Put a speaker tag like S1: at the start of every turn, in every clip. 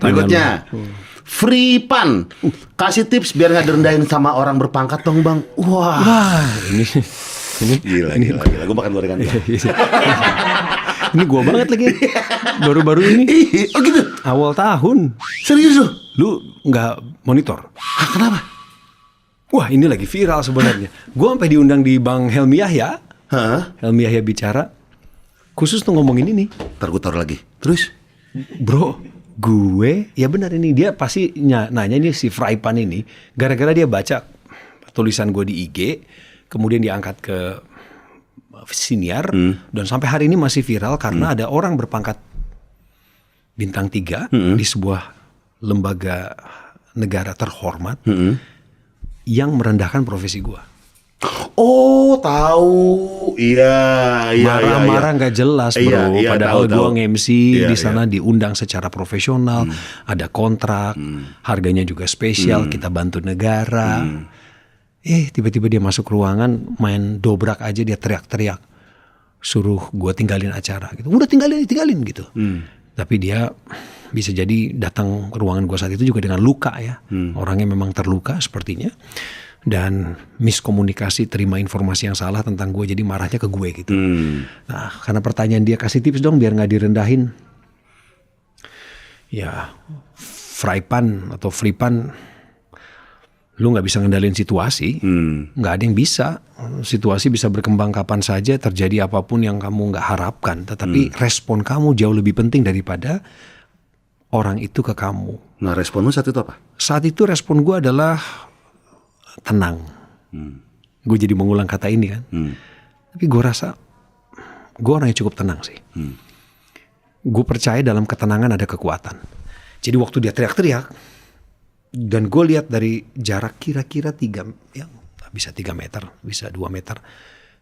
S1: Berikutnya, free pan. Kasih tips biar nggak direndahin sama orang berpangkat dong bang.
S2: Wah, ini
S1: Gila. Gue makan gorengan.
S2: ini gua banget lagi. Baru-baru ini.
S1: Oh gitu?
S2: Awal tahun.
S1: Serius lo?
S2: Lu nggak monitor?
S1: Ah, kenapa?
S2: Wah, ini lagi viral sebenarnya. Gua sampai diundang di Bang Helmi Yahya.
S1: Hah?
S2: Helmi Yahya bicara. Khusus tuh ngomongin ini.
S1: Ntar gue taruh lagi. Terus?
S2: Bro, gue, ya benar ini. Dia pasti nanya ini si Fraipan ini. Gara-gara dia baca tulisan gue di IG. Kemudian diangkat ke siniar. Dan sampai hari ini masih viral. Karena ada orang berpangkat bintang 3 di sebuah lembaga negara terhormat. Yang merendahkan profesi gue.
S1: Oh, tahu. Iya.
S2: Marah-marah nggak jelas, bro.
S1: Iya,
S2: Padahal
S1: tahu.
S2: gue nge-MC di sana diundang secara profesional, ada kontrak, harganya juga spesial, kita bantu negara. Tiba-tiba dia masuk ruangan, main dobrak aja dia teriak-teriak, suruh gue tinggalin acara. Gitu. Udah tinggalin gitu. Tapi dia bisa jadi datang ke ruangan gue saat itu juga dengan luka ya. Orangnya memang terluka sepertinya. Dan miskomunikasi, terima informasi yang salah tentang gue, jadi marahnya ke gue gitu. Nah, karena pertanyaan dia, kasih tips dong biar nggak direndahin. Ya, Fraipan atau Fripan, lu nggak bisa ngendalin situasi, nggak ada yang bisa. Situasi bisa berkembang kapan saja, terjadi apapun yang kamu nggak harapkan. Tetapi respon kamu jauh lebih penting daripada orang itu ke kamu.
S1: Nah, responmu saat itu apa?
S2: Saat itu respon gue adalah tenang. Gue jadi mengulang kata ini kan. Tapi gue rasa gue orang yang cukup tenang sih. Gue percaya dalam ketenangan ada kekuatan. Jadi waktu dia teriak-teriak dan gue lihat dari jarak kira-kira 3, ya bisa 3 meter, bisa 2 meter.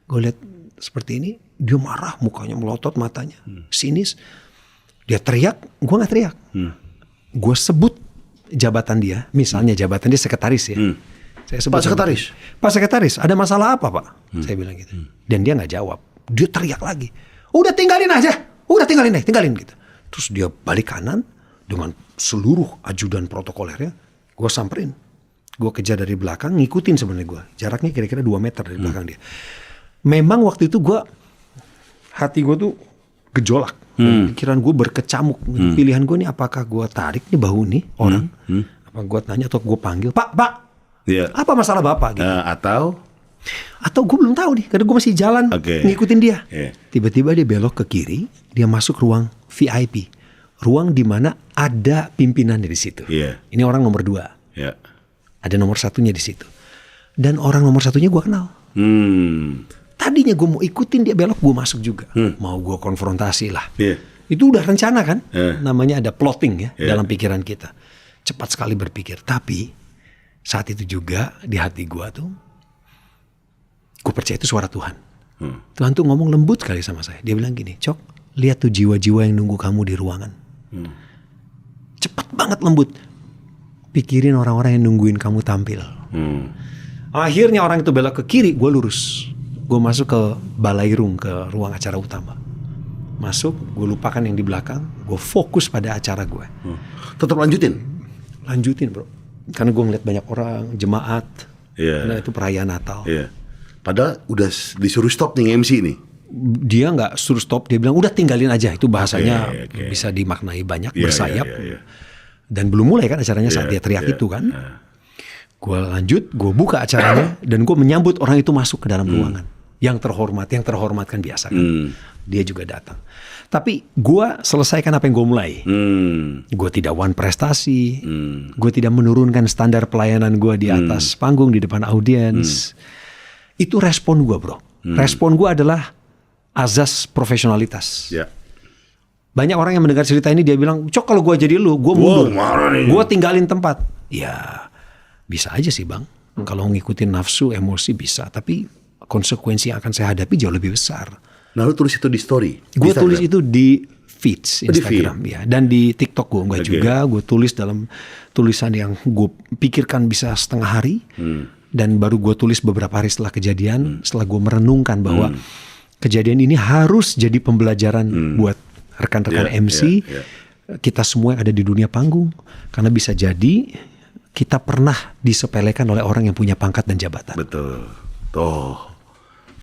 S2: Gue lihat seperti ini, dia marah, mukanya melotot, matanya sinis. Dia teriak, gue nggak teriak. Gue sebut jabatan dia, misalnya jabatan dia sekretaris ya. Saya sebut Pak Sekretaris, ada masalah apa Pak? Saya bilang gitu. Dan dia nggak jawab. Dia teriak lagi. Udah tinggalin aja. Tinggalin gitu. Terus dia balik kanan dengan seluruh ajudan protokolernya. Gue samperin. Gue kejar dari belakang, ngikutin sebenarnya gue. Jaraknya kira-kira 2 meter dari belakang dia. Memang waktu itu hati gue tuh gejolak. Pikiran gue berkecamuk. Pilihan gue nih apakah gue tarik nih bahu nih orang. Apa gue tanya atau gue panggil. Pak.
S1: Yeah.
S2: Apa masalah Bapak gitu?
S1: Atau
S2: Gue belum tahu nih, karena gue masih jalan ngikutin dia. Tiba-tiba dia belok ke kiri, dia masuk ruang VIP, ruang di mana ada pimpinannya di situ. Ini orang nomor 2. Ada nomor 1-nya di situ. Dan orang nomor 1-nya gue kenal. Tadinya gue mau ikutin dia belok, gue masuk juga. Mau gue konfrontasi lah. Itu udah rencana kan? Namanya ada plotting ya dalam pikiran kita. Cepat sekali berpikir, tapi saat itu juga di hati gue tuh, gue percaya itu suara Tuhan. Tuhan tuh ngomong lembut sekali sama saya. Dia bilang gini, Cok, lihat tuh jiwa-jiwa yang nunggu kamu di ruangan. Cepet banget lembut. Pikirin orang-orang yang nungguin kamu tampil. Akhirnya orang itu belok ke kiri, gue lurus. Gue masuk ke balairung, ke ruang acara utama. Masuk, gue lupakan yang di belakang. Gue fokus pada acara gue.
S1: tetap lanjutin?
S2: Lanjutin bro. Karena gue ngeliat banyak orang, jemaat. Karena itu perayaan Natal.
S1: Padahal udah disuruh stop nih MC nih.
S2: Dia nggak suruh stop, dia bilang udah tinggalin aja. Itu bahasanya bisa dimaknai banyak, bersayap. Dan belum mulai kan acaranya saat dia teriak itu kan. Gue lanjut, gue buka acaranya dan gue menyambut orang itu masuk ke dalam ruangan. Yang terhormat kan biasa kan. Dia juga datang. Tapi gue selesaikan apa yang gue mulai. Gue tidak wan prestasi. Gue tidak menurunkan standar pelayanan gue di atas panggung, di depan audiens. Itu respon gue bro. Respon gue adalah azas profesionalitas. Banyak orang yang mendengar cerita ini dia bilang, Cok kalau gue jadi lu, gue mundur. Gue tinggalin tempat. Ya bisa aja sih bang. Kalau ngikutin nafsu, emosi bisa. Tapi konsekuensi yang akan saya hadapi jauh lebih besar.
S1: Nah lu tulis itu di story?
S2: Gue tulis itu di feeds Instagram ya. Dan di TikTok gue enggak juga. Gue tulis dalam tulisan yang gue pikirkan bisa setengah hari. Dan baru gue tulis beberapa hari setelah kejadian. Setelah gue merenungkan bahwa kejadian ini harus jadi pembelajaran buat rekan-rekan MC. kita semua yang ada di dunia panggung. Karena bisa jadi kita pernah disepelekan oleh orang yang punya pangkat dan jabatan.
S1: Betul. Tuh.